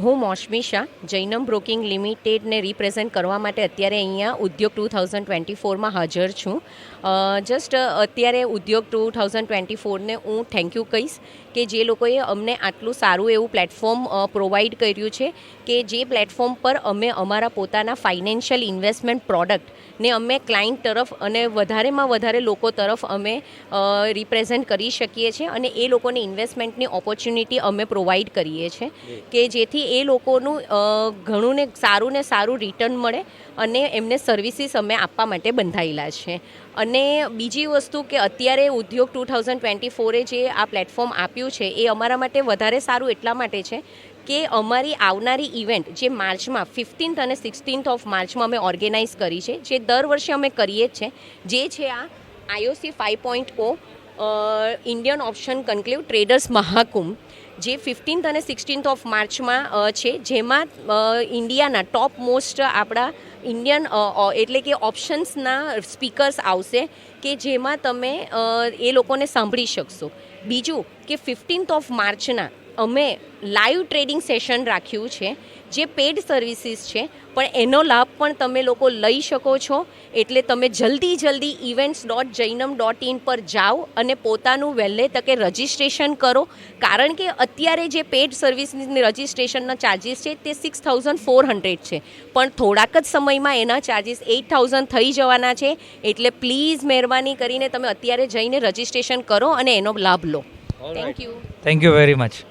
હું મોસમી શાહ જૈનમ બ્રોકિંગ લિમિટેડને રિપ્રેઝેન્ટ કરવા માટે અત્યારે અહીંયા ઉદ્યોગ 2024માં હાજર છું. જસ્ટ અત્યારે ઉદ્યોગ 2024ને હું થેન્ક યુ કહીશ કે જે લોકોએ અમને આટલું સારું એવું પ્લેટફોર્મ પ્રોવાઈડ કર્યું છે કે જે પ્લેટફોર્મ પર અમે અમારા પોતાના ફાઇનાન્શિયલ ઇન્વેસ્ટમેન્ટ પ્રોડક્ટને અમે ક્લાયન્ટ તરફ અને વધારેમાં વધારે લોકો તરફ અમે રિપ્રેઝેન્ટ કરી શકીએ છીએ અને એ લોકોને ઇન્વેસ્ટમેન્ટની ઓપોર્ચ્યુનિટી અમે પ્રોવાઈડ કરીએ છીએ કે જેથી એ લોકોનું ઘણું ને સારું રિટર્ન મળે અને એમને સર્વિસીસ અમે આપવા માટે બંધાયેલા છે. અને બીજી વસ્તુ કે અત્યારે ઉદ્યોગ 2024એ જે આ પ્લેટફોર્મ આપ્યું છે એ અમારા માટે વધારે સારું એટલા માટે છે કે અમારી આવનારી ઇવેન્ટ જે માર્ચમાં 15th અને 16th ઓફ માર્ચમાં અમે ઓર્ગેનાઇઝ કરી છે, જે દર વર્ષે અમે કરીએ જ છે, જે છે આ IOC 5.0 Indian option conclave traders Mahakumbh, જે 15th અને 16th ઓફ માર્ચમાં છે, જેમાં ઇન્ડિયાના ટોપ મોસ્ટ આપણા ઇન્ડિયન એટલે કે ઓપ્શન્સના સ્પીકર્સ આવશે કે જેમાં તમે એ લોકોને સાંભળી શકશો. બીજું કે 15th ઓફ માર્ચના અમે લાઈવ ટ્રેડિંગ સેશન રાખ્યું છે જે પેડ સર્વિસીસ છે, પણ એનો લાભ પણ તમે લોકો લઈ શકો છો. એટલે તમે જલ્દી events.jainam.in પર જાઓ અને પોતાનું વહેલે તકે રજિસ્ટ્રેશન કરો, કારણ કે અત્યારે જે પેડ સર્વિસની રજિસ્ટ્રેશનના ચાર્જિસ છે તે 6400 છે, પણ થોડાક જ સમયમાં એના ચાર્જિસ 8000 થઈ જવાના છે. એટલે પ્લીઝ મહેરબાની કરીને તમે અત્યારે જઈને રજિસ્ટ્રેશન કરો અને એનો લાભ લો. Thank you. Thank you very much.